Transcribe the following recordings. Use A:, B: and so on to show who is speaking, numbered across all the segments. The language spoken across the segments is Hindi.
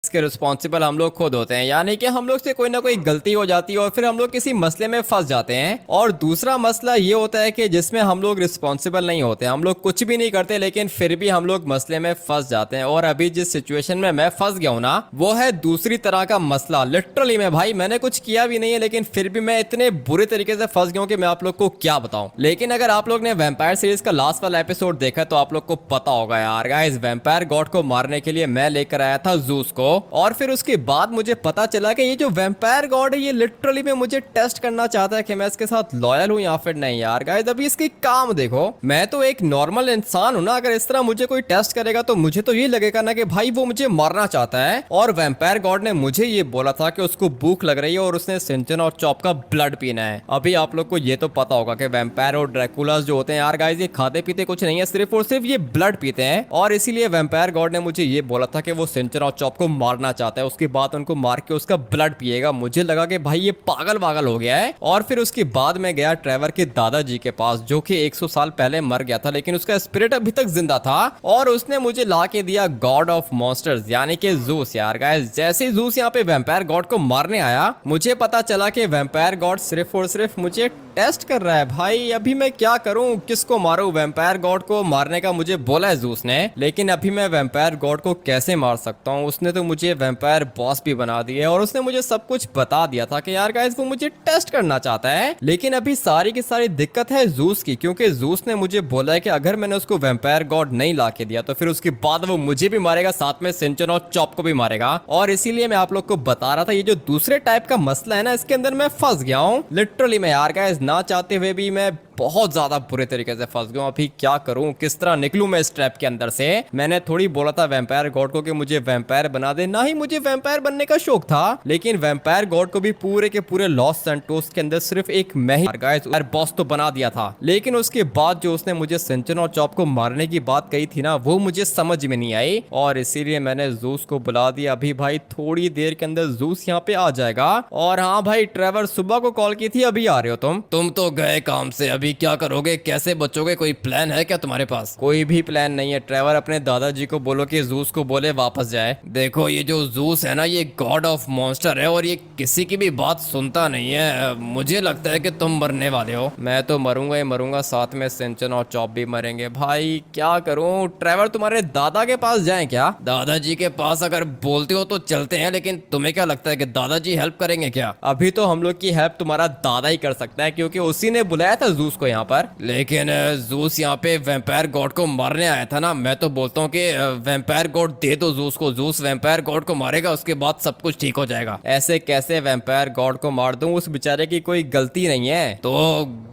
A: इसके रिस्पॉन्सिबल हम लोग खुद होते हैं, यानी कि हम लोग से कोई ना कोई गलती हो जाती है और फिर हम लोग किसी मसले में फंस जाते हैं। और दूसरा मसला ये होता है कि जिसमें हम लोग रिस्पॉन्सिबल नहीं होते, हम लोग कुछ भी नहीं करते लेकिन फिर भी हम लोग मसले में फंस जाते हैं। और अभी जिस सिचुएशन में मैं फंस गया हूं ना, वो है दूसरी तरह का मसला। लिटरली में भाई मैंने कुछ किया भी नहीं है लेकिन फिर भी मैं इतने बुरे तरीके से फंस गया हूं कि मैं आप लोग को क्या बताऊं। लेकिन अगर आप लोग ने वैम्पायर सीरीज का लास्ट वाला एपिसोड देखा तो आप लोग को पता होगा यार गाइस, वैम्पायर गॉड को मारने के लिए मैं लेकर आया था जूस को, और फिर उसके बाद मुझे पता चला कि ये जो वैम्पायर गॉड है ये लिटरली में मुझे टेस्ट करना चाहता है कि मैं इसके साथ लॉयल हूं या फिर नहीं। यार गाइस अभी इसकी काम देखो, मैं तो एक नॉर्मल इंसान हूं ना, अगर इस तरह मुझे कोई टेस्ट करेगा तो मुझे तो ये लगेगा ना कि भाई वो मुझे मारना चाहता है। और वैम्पायर गॉड ने मुझे ये बोला था कि उसको भूख लग रही है और उसने सिंचन और चॉप का ब्लड पीना है। अभी आप लोग को ये तो पता होगा कि वैम्पायर और ड्रैकुलास जो होते हैं यार गाइस, ये खाते पीते कुछ नहीं है, सिर्फ और सिर्फ ये ब्लड पीते हैं। और इसीलिए वैम्पायर गॉड ने मुझे ये बोला था कि वो सिंचन और चॉप को मारना चाहता है, उसके बाद उनको मार के उसका ब्लड पिएगा। मुझे लगा कि भाई ये पागल वागल हो गया है। और फिर उसके बाद मैं गया ट्रेवर के दादाजी के पास, जो कि 100 साल पहले मर गया था लेकिन उसका स्पिरिट अभी तक जिंदा था, और उसने मुझे ला के दिया गॉड ऑफ मॉन्स्टर्स यानी कि जूस। यार गाइस जैसे ही जूस यहाँ पे वैम्पायर गॉड को मारने आया, मुझे पता चला कि वैम्पायर गॉड सिर्फ और सिर्फ मुझे टेस्ट कर रहा है। भाई अभी मैं क्या करूं, किसको मारूं? वैम्पायर गॉड को मारने का मुझे बोला है जूस ने, लेकिन अभी मैं वैम्पायर गॉड को कैसे मार सकता हूं? उसने तो मुझे वैम्पायर बॉस भी बना दिया और उसने मुझे सब कुछ बता दिया था कि यार गाइस वो मुझे टेस्ट करना चाहता है। लेकिन अभी सारी की सारी दिक्कत है जूस की, क्योंकि जूस ने मुझे बोला है कि अगर मैंने उसको वैम्पायर गॉड नहीं ला के दिया तो फिर उसके बाद वो मुझे भी मारेगा, साथ में सिंचन और चॉप को भी मारेगा। और इसीलिए मैं आप लोग को बता रहा था ये जो दूसरे टाइप का मसला है ना, इसके अंदर मैं फंस गया हूँ लिटरली में। यार गाइस ना चाहते हुए भी मैं बहुत ज्यादा बुरे तरीके से फंस गया हूं। अभी क्या करूं, किस तरह निकलूं मैं इस ट्रैप के अंदर से? मैंने थोड़ी बोला था वैम्पायर गॉड को कि मुझे वैम्पायर बना दे, ना ही मुझे वैम्पायर बनने का शौक था, लेकिन वैम्पायर गॉड को भी पूरे के पूरे लॉस सैंटोस के अंदर सिर्फ एक मैं ही गाइस बॉस तो बना दिया था। लेकिन उसके बाद जो उसने मुझे सिंचन और चॉप को मारने की बात कही थी ना, वो मुझे समझ में नहीं आई, और इसीलिए मैंने जूस को बुला दिया। अभी भाई थोड़ी देर के अंदर जूस यहाँ पे आ जाएगा। और हाँ भाई ट्रेवर, सुबह को कॉल की थी, अभी आ रहे हो तुम तो गए काम से, अभी क्या करोगे, कैसे बचोगे, कोई प्लान है क्या तुम्हारे पास? कोई भी प्लान नहीं है ट्रेवर, अपने दादाजी को बोलो कि जूस को बोले वापस जाए। देखो ये जो जूस है ना, ये गॉड ऑफ मॉन्स्टर है और ये किसी की भी बात सुनता नहीं है। मुझे लगता है कि तुम मरने वाले हो। मैं तो मरूंगा ही मरूंगा, साथ में सिंचन और चॉप भी मरेंगे। भाई क्या करूं ट्रेवर, तुम्हारे दादा के पास जाएं क्या? दादाजी के पास अगर बोलते हो तो चलते हैं, लेकिन तुम्हें क्या लगता है कि दादाजी हेल्प करेंगे क्या? अभी तो हम लोग की हेल्प तुम्हारा दादा ही कर सकता है, क्योंकि उसी ने बुलाया था जूस को यहाँ पर। लेकिन जूस यहाँ पे वैम्पायर गॉड को मारने आया था ना। मैं तो बोलता हूँ कि वैम्पायर गॉड दे दो जूस को, जूस वैम्पायर गॉड को मारेगा, उसके बाद सब कुछ ठीक हो जाएगा। ऐसे कैसे वैम्पायर गॉड को मार दूं? उस बेचारे की कोई गलती नहीं है। तो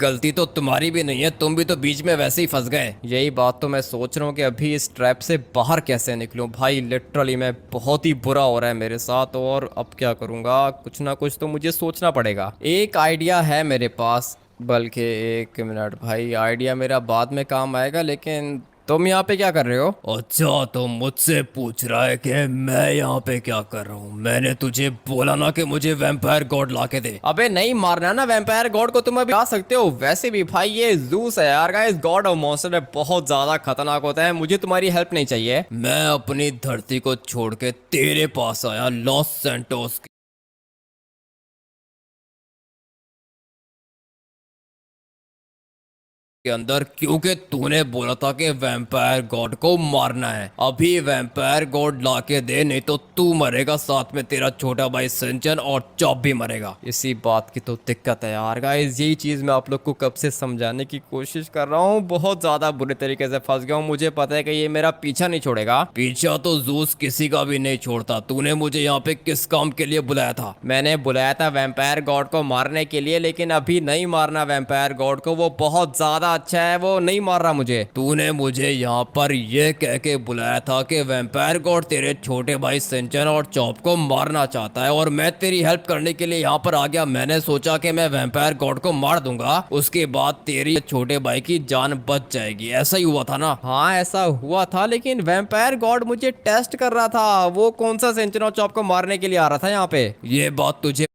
A: गलती तो तुम्हारी भी नहीं है, तुम भी तो बीच में वैसे ही फंस गए। यही बात तो मैं सोच रहा हूँ कि अभी इस ट्रैप से बाहर कैसे निकलूं। भाई लिटरली मैं बहुत ही बुरा हो रहा है मेरे साथ, और अब क्या करूंगा? कुछ ना कुछ तो मुझे सोचना पड़ेगा। एक आइडिया है मेरे पास, बल्कि एक मिनट भाई, आइडिया मेरा बाद में काम आएगा, लेकिन तुम यहाँ पे क्या कर रहे हो? अच्छा तो मुझसे पूछ रहा है कि मैं यहाँ पे क्या कर रहा हूँ? मैंने तुझे बोला ना कि मुझे वैम्पायर गॉड ला के दे। अबे नहीं मारना ना वैम्पायर गॉड को, तुम अभी आ सकते हो। वैसे भी भाई ये जूस है यार गाइस, गॉड ऑफ मॉन्स्टर है, बहुत ज्यादा खतरनाक होता है। मुझे तुम्हारी हेल्प नहीं चाहिए। मैं अपनी धरती को छोड़ के तेरे पास आया, लॉस सैंटोस के अंदर, क्योंकि तूने बोला था कि वैम्पायर गॉड को मारना है। अभी वैम्पायर गॉड ला के दे, नहीं तो तू मरेगा, साथ में तेरा छोटा भाई सिंचन और चॉप भी मरेगा। इसी बात की तो दिक्कत है यार गाइस, यही चीज मैं आप लोग को कब से समझाने की कोशिश कर रहा हूँ। बहुत ज्यादा बुरे तरीके से फंस गया हूँ। मुझे पता है कि ये मेरा पीछा नहीं छोड़ेगा। पीछा तो जूस किसी का भी नहीं छोड़ता। तूने मुझे यहाँ पे किस काम के लिए बुलाया था? मैंने बुलाया था वैम्पायर गॉड को मारने के लिए, लेकिन अभी नहीं मारना वैम्पायर गॉड को, वो बहुत ज्यादा अच्छा है, वो नहीं मार रहा मुझे। तूने मुझे यहाँ पर ये कह के बुलाया था कि वैम्पायर गॉड तेरे छोटे भाई सिंचन और चॉप को मारना चाहता है, और मैं तेरी हेल्प करने के लिए यहाँ पर आ गया। मैंने सोचा कि मैं वैम्पायर गॉड को मार दूंगा, उसके बाद तेरी छोटे भाई की जान बच जाएगी। ऐसा ही हुआ था ना? हाँ ऐसा हुआ था, लेकिन वैम्पायर गॉड मुझे टेस्ट कर रहा था। वो कौन सा सिंचन और चॉप को मारने के लिए आ रहा था यहाँ पे? ये बात तुझे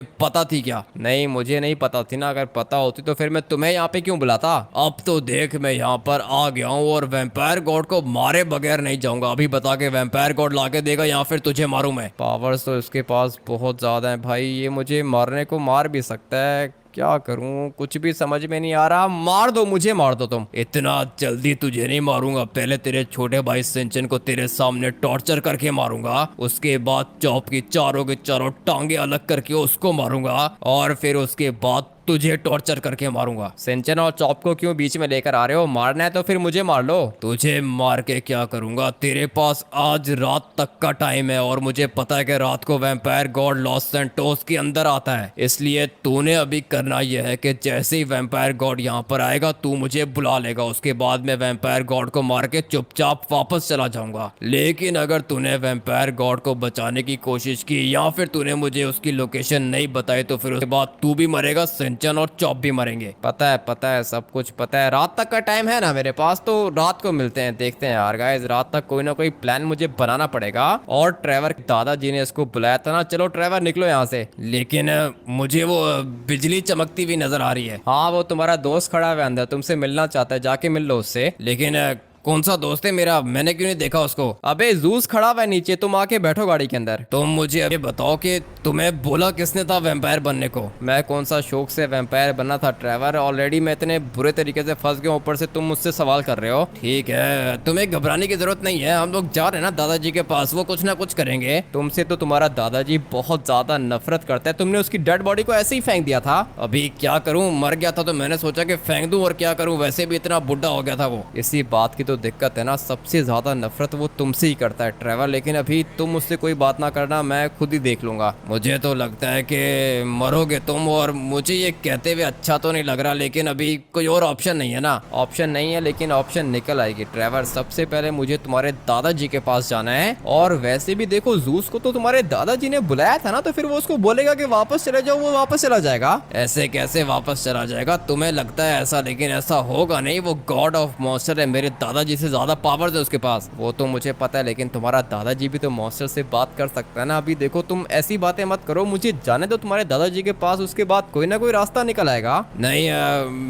A: पता थी क्या? नहीं, मुझे नहीं पता थी ना। अगर पता होती तो फिर मैं तुम्हें यहाँ पे क्यों बुलाता? अब तो देख, मैं यहाँ पर आ गया हूँ और वैम्पायर गॉड को मारे बगैर नहीं जाऊंगा। अभी बता के वैम्पायर गॉड लाके देगा या फिर तुझे मारूं मैं? पावर्स तो इसके पास बहुत ज्यादा है भाई, ये मुझे मारने को मार भी सकता है। क्या करूं, कुछ भी समझ में नहीं आ रहा। मार दो मुझे, मार दो तुम। इतना जल्दी तुझे नहीं मारूंगा, पहले तेरे छोटे भाई सिंचन को तेरे सामने टॉर्चर करके मारूंगा, उसके बाद चॉप की चारों के चारों टांगे अलग करके उसको मारूंगा, और फिर उसके बाद तुझे टॉर्चर करके मारूंगा। सिंचन और चॉप को क्यों बीच में लेकर आ रहे हो? मारना है तो फिर मुझे मार लो। तुझे मार के क्या करूंगा? तेरे पास आज रात तक का टाइम है और मुझे पता है कि रात को वैम्पायर गॉड लॉस सैंटोस के अंदर आता है, इसलिए तूने अभी करना यह है कि जैसे ही वैम्पायर गॉड यहाँ पर आएगा तू मुझे बुला लेगा, उसके बाद मैं वैम्पायर गॉड को मार के चुपचाप वापस चला जाऊंगा। लेकिन अगर तूने वैम्पायर गॉड को बचाने की कोशिश की या फिर तूने मुझे उसकी लोकेशन नहीं बताई तो फिर उसके बाद तू भी मरेगा, सिंचन और चॉप भी मरेंगे। पता है, सब कुछ पता है। रात तक का टाइम है ना मेरे पास, तो रात को मिलते हैं। देखते हैं यार गाइस, रात तक कोई ना कोई प्लान मुझे बनाना पड़ेगा। और ट्रेवर दादाजी ने इसको बुलाया था ना। चलो ट्रेवर निकलो यहाँ से। लेकिन मुझे वो बिजली चमकती हुई नजर आ रही है। हाँ, वो तुम्हारा दोस्त खड़ा है अंदर, तुमसे मिलना चाहता है, जाके मिल लो उससे। लेकिन कौन सा दोस्त है मेरा? मैंने क्यों नहीं देखा उसको? अबे जूस खड़ा हुआ है नीचे, तुम आके बैठो गाड़ी के अंदर। तुम मुझे अभी बताओ कि तुम्हें बोला किसने था वैम्पायर बनने को? मैं कौन सा शौक से वैम्पायर बनना था ट्रेवर, ऑलरेडी मैं इतने बुरे तरीके से फंस गया, ऊपर से तुम मुझसे सवाल कर रहे हो। ठीक है, तुम्हें घबराने की जरूरत नहीं है, हम लोग जा रहे हैं ना दादाजी के पास, वो कुछ ना कुछ करेंगे। तुमसे तो तुम्हारा दादाजी बहुत ज्यादा नफरत करता है, तुमने उसकी डेड बॉडी को ऐसे ही फेंक दिया था। अभी क्या करूं, मर गया था तो मैंने सोचा कि फेंक दूं, और क्या करूं, वैसे भी इतना बुढ़ा हो गया था वो। इसी बात की तो दिक्कत है ना, सबसे ज्यादा नफरत वो तुमसे ही करता है ट्रेवर। लेकिन अभी तुम मुझसे कोई बात ना करना, मैं खुद ही देख लूंगा। मुझे तो लगता है कि मरोगे तुम, और मुझे ये कहते हुए अच्छा तो नहीं लग रहा, लेकिन अभी कोई और ऑप्शन नहीं है ना। ऑप्शन नहीं है, लेकिन ऑप्शन निकल आएगी ट्रेवर। सबसे पहले मुझे तुम्हारे दादाजी के पास जाना है, और वैसे भी देखो जूस को तो तुम्हारे दादाजी ने बुलाया था ना, तो फिर वो उसको बोलेगा कि वापस चले जाओ, वो वापस चला जाएगा। ऐसे कैसे वापस चला जाएगा? तुम्हें लगता है ऐसा, लेकिन ऐसा होगा नहीं। वो गॉड ऑफ मॉन्स्टर है, मेरे दादाजी से ज्यादा पावर है उसके पास। वो तो मुझे पता है, लेकिन तुम्हारा दादाजी भी तो मॉन्स्टर से बात कर सकता है ना। अभी देखो, तुम ऐसी बातें मत करो, मुझे जाने दो तुम्हारे दादाजी के पास, उसके बाद कोई ना कोई रास्ता निकल आएगा। नहीं,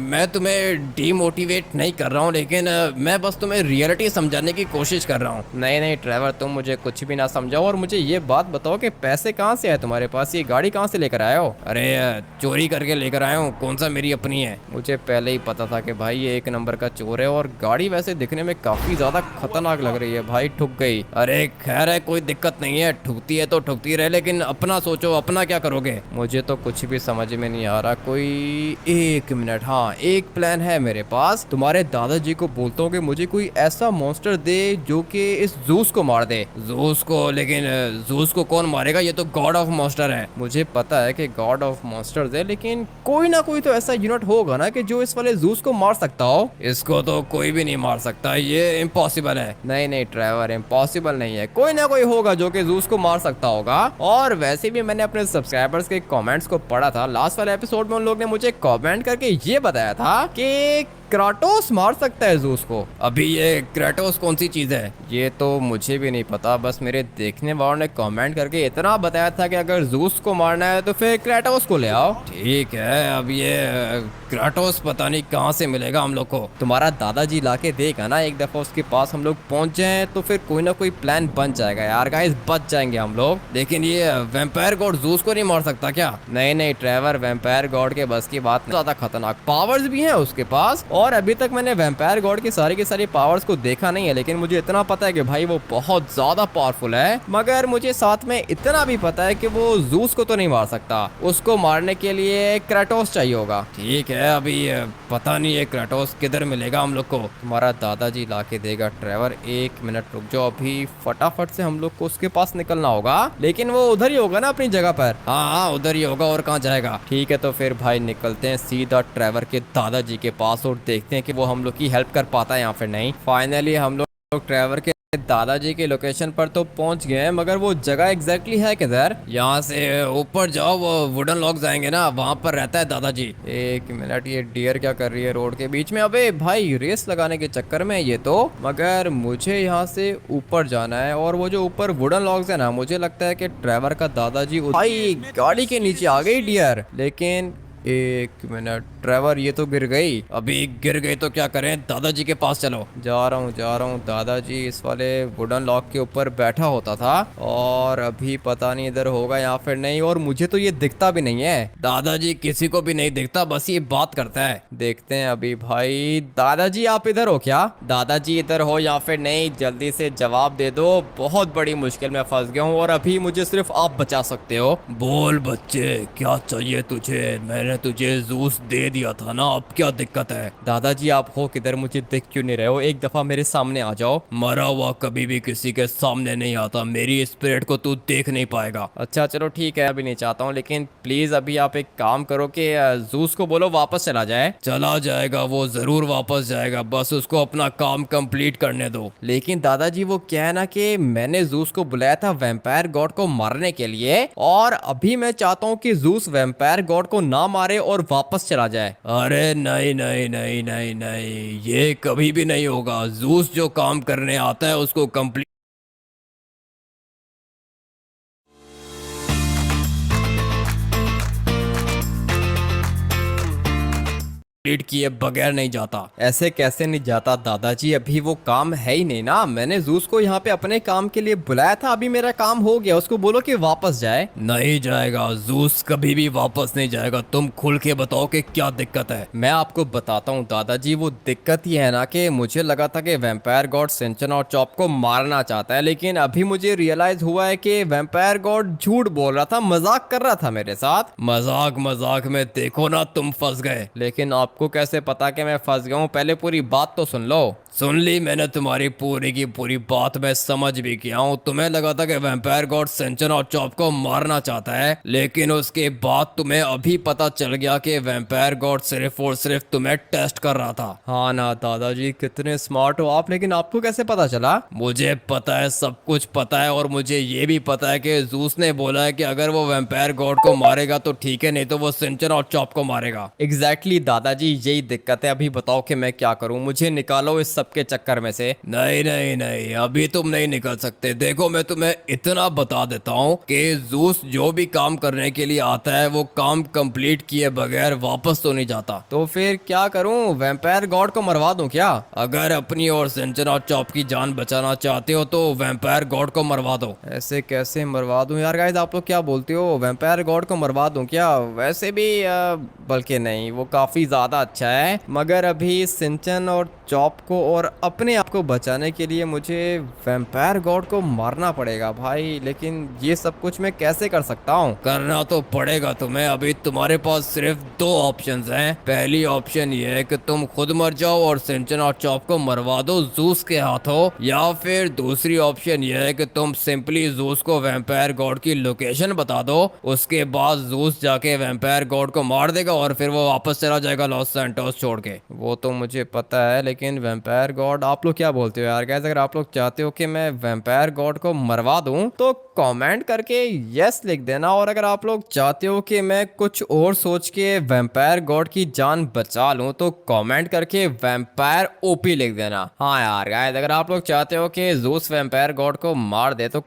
A: मैं तुम्हें डीमोटिवेट नहीं कर रहा हूँ, लेकिन मैं बस तुम्हें रियलिटी समझाने की कोशिश कर रहा हूँ। नहीं ट्रेवर, तुम मुझे कुछ भी ना समझाओ, और मुझे ये बात बताओ कि पैसे कहाँ से आए तुम्हारे पास? ये गाड़ी कहाँ से लेकर आए हो? अरे चोरी करके लेकर आया हूँ, कौन सा मेरी अपनी है? मुझे पहले ही पता था कि भाई ये एक नंबर का चोर है, और गाड़ी वैसे दिखने में काफी ज्यादा खतरनाक लग रही है। भाई ठुक गई। अरे खैर है, कोई दिक्कत नहीं है, ठुकती है तो ठुकती रहे, लेकिन अपना सोचो, अपना क्या करोगे? मुझे तो कुछ भी समझ में नहीं आ रहा। कोई एक मिनट, हाँ एक प्लान है मेरे पास। तुम्हारे दादाजी को बोलता हूँ कि मुझे कोई ऐसा मॉन्स्टर दे जो कि इस जूस को मार दे। जूस को? लेकिन जूस को कौन मारेगा? ये तो गॉड ऑफ मॉन्स्टर है। मुझे पता है कि गॉड ऑफ मॉन्स्टर्स है, लेकिन कोई ना कोई तो ऐसा यूनिट होगा ना कि जो इस वाले जूस को मार सकता हो। इसको तो कोई भी नहीं मार सकता, ये इम्पॉसिबल है। नहीं ट्रेवर, इम्पॉसिबल नहीं है, कोई ना कोई होगा जो कि जूस को मार सकता होगा। और वैसे भी मैंने अपने सब्सक्राइबर्स के कमेंट्स को पढ़ा था, लास्ट वाले एपिसोड में उन लोग ने मुझे कमेंट करके ये बताया था कि क्राटोस मार सकता है जूस को। अभी ये क्राटोस कौन सी चीज है? ये तो मुझे भी नहीं पता, बस मेरे देखने वालों ने कमेंट करके इतना बताया था कि अगर जूस को मारना है तो फिर क्राटोस को ले आओ। ठीक है, अब ये क्राटोस पता नहीं कहाँ से मिलेगा हम लोग को। तुम्हारा दादाजी लाके देगा ना एक दफा, उसके पास हम लोग पहुंच जाए तो फिर कोई ना कोई प्लान बन जाएगा यार गाइस, बच जाएंगे हम लोग। लेकिन ये वैम्पायर गॉड जूस को नहीं मार सकता क्या? नहीं ट्रेवर, वैम्पायर गॉड के बस की बात नहीं, ज्यादा खतरनाक पावर्स भी हैं उसके पास। और अभी तक मैंने वैम्पायर गॉड की सारी पावर्स को देखा नहीं है, लेकिन मुझे इतना पता है कि भाई वो बहुत ज्यादा पावरफुल है। मगर मुझे साथ में इतना भी पता है कि वो जूस को तो नहीं मार सकता, उसको मारने के लिए क्राटोस चाहिए होगा। ठीक है, अभी पता नहीं है क्राटोस किधर मिलेगा हम लोग को। तुम्हारा दादाजी लाके देगा ट्रेवर, एक मिनट रुक जाओ, अभी फटाफट से हम लोग को उसके पास निकलना होगा। लेकिन वो उधर ही होगा ना अपनी जगह पर? हाँ उधर ही होगा, और कहाँ जाएगा? ठीक है, तो फिर भाई निकलते हैं सीधा ट्रेवर के दादाजी के पास और देखते हैं कि वो हम लोग की हेल्प कर पाता है या फिर नहीं। फाइनली हम लोग ट्रेवर के दादाजी के लोकेशन पर तो पहुंच गए हैं, मगर वो जगह एग्जैक्टली है किधर? यहाँ से ऊपर जाओ, वो वुडन लॉक्स आएंगे ना, वहां पर रहता है दादाजी। एक मिनट, ये डियर क्या कर रही है रोड के बीच में? अबे भाई, रेस लगाने के चक्कर में ये तो। मगर मुझे यहाँ से ऊपर जाना है, और वो जो ऊपर वुडन लॉक्स है ना, मुझे लगता है कि ड्राइवर का दादाजी भाई गाड़ी के नीचे आ गई डियर। लेकिन एक मिनट, ड्राइवर ये तो गिर गई। अभी गिर गई तो क्या करें, दादाजी के पास चलो। जा रहा हूँ। दादाजी इस वाले वुडन लॉक के ऊपर बैठा होता था, और अभी पता नहीं इधर होगा या फिर नहीं, और मुझे तो ये दिखता भी नहीं है। दादाजी किसी को भी नहीं दिखता, बस ये बात करता है। देखते हैं अभी भाई। दादाजी आप इधर हो क्या? दादाजी इधर हो या फिर नहीं, जल्दी से जवाब दे दो। बहुत बड़ी मुश्किल में फंस गया हूँ, और अभी मुझे सिर्फ आप बचा सकते हो। बोल बच्चे, क्या चाहिए तुझे? मैंने तुझे जूस दे दिया था ना, अब क्या दिक्कत है? दादाजी आप हो किधर? मुझे दिख क्यों नहीं रहे हो? एक दफा मेरे सामने आ जाओ। मरा हुआ कभी भी किसी के सामने नहीं आता, मेरी स्पिरिट को तू देख नहीं पाएगा। अच्छा चलो ठीक है, अभी नहीं चाहता हूँ, लेकिन प्लीज अभी आप एक काम करो कि जूस को बोलो वापस चला जाए। चला जाएगा, वो जरूर वापस जाएगा, बस उसको अपना काम कंप्लीट करने दो। लेकिन दादाजी वो क्या है ना कि मैंने जूस को बुलाया था वैम्पायर गॉड को मारने के लिए, और अभी मैं चाहता हूँ कि जूस वैम्पायर गॉड को ना मारे और वापस चला जाए। अरे नहीं नहीं नहीं नहीं नहीं, ये कभी भी नहीं होगा। जूस जो काम करने आता है उसको कंप्लीट कंप्लीट किए बगैर नहीं जाता। ऐसे कैसे नहीं जाता दादाजी? अभी वो काम है ही नहीं ना। मैंने जूस को यहाँ पे अपने काम के लिए बुलाया था, अभी मेरा काम हो गया। उसको बोलो कि वापस जाए। नहीं जाएगा, जूस कभी भी वापस नहीं जाएगा। तुम खुल के बताओ कि क्या दिक्कत है। मैं आपको बताता हूँ दादाजी, वो दिक्कत ही है ना कि मुझे लगा था कि वैम्पायर गॉड सिंचन और चॉप को मारना चाहता है, लेकिन अभी मुझे रियलाइज हुआ है कि वैम्पायर गॉड झूठ बोल रहा था, मजाक कर रहा था मेरे साथ। मजाक मजाक में देखो ना तुम फंस गए। लेकिन आपको कैसे पता कि मैं फंस गया हूँ? पहले पूरी बात तो सुन लो। सुन ली मैंने तुम्हारी पूरी की पूरी बात, मैं समझ भी गया हूँ। तुम्हें लगा था कि वैम्पायर गॉड सेंचन और चॉप को मारना चाहता है, लेकिन उसके बाद तुम्हें अभी पता चल गया कि वैम्पायर गॉड सिर्फ और सिर्फ तुम्हें टेस्ट कर रहा था। हाँ ना दादाजी, कितने स्मार्ट हो आप। लेकिन आपको कैसे पता चला? मुझे पता है, सब कुछ पता है, और मुझे ये भी पता है कि जूस ने बोला है कि अगर वो वैम्पायर गॉड को मारेगा तो ठीक है, नहीं तो वो सिंचन और चॉप को मारेगा। एग्जैक्टली दादाजी, यही दिक्कत है। अभी बताओ कि मैं क्या करूं? मुझे निकालो इस सबके चक्कर में से। नहीं नहीं नहीं, अभी तुम नहीं निकल सकते। देखो मैं तुम्हें इतना बता देता हूँ कि जूस जो भी काम करने के लिए आता है वो काम कंप्लीट किए बगैर वापस तो नहीं जाता। तो फिर क्या करूं? वैम्पायर गॉड को मरवा दूं क्या? अगर अपनी और सिंचन और चॉप की जान बचाना चाहते हो तो वैम्पायर गॉड को मरवा दो। ऐसे कैसे मरवा दूं यार? गाइस आप लोग क्या बोलते हो? वैम्पायर गॉड को मरवा दूं क्या? वैसे भी बल्कि नहीं, वो काफी ज्यादा अच्छा है, मगर अभी सिंचन और चॉप को और अपने आप को बचाने के लिए मुझे वैम्पायर गॉड को मारना पड़ेगा भाई। लेकिन ये सब कुछ मैं कैसे कर सकता हूँ? करना तो पड़ेगा तुम्हें। अभी तुम्हारे पास सिर्फ दो ऑप्शंस हैं। पहली ऑप्शन ये है कि तुम खुद मर जाओ और सिंचन और चॉप को मरवा दो जूस के हाथों, या फिर दूसरी ऑप्शन ये है कि तुम सिंपली जूस को वैम्पायर गॉड की लोकेशन बता दो, उसके बाद जूस जाके वैम्पायर गॉड को मार देगा और फिर वो वापस चला जाएगा लॉस सैंटोस छोड़ के। वो तो मुझे पता है, लेकिन वैम्पायर गॉड, आप लोग क्या बोलते हो यार? गाइस अगर आप लोग चाहते हो कि मैं वैम्पायर गॉड को मरवा दूं तो कमेंट करके यस लिख देना, और अगर आप लोग चाहते हो कि मैं कुछ और सोच के वैम्पायर गॉड की जान बचा लूं तो कमेंट करके वैम्पायर ओपी लिख देना। हाँ यार गाइस, अगर आप लोग चाहते हो कि जूस वैम्पायर गॉड को मार दे तो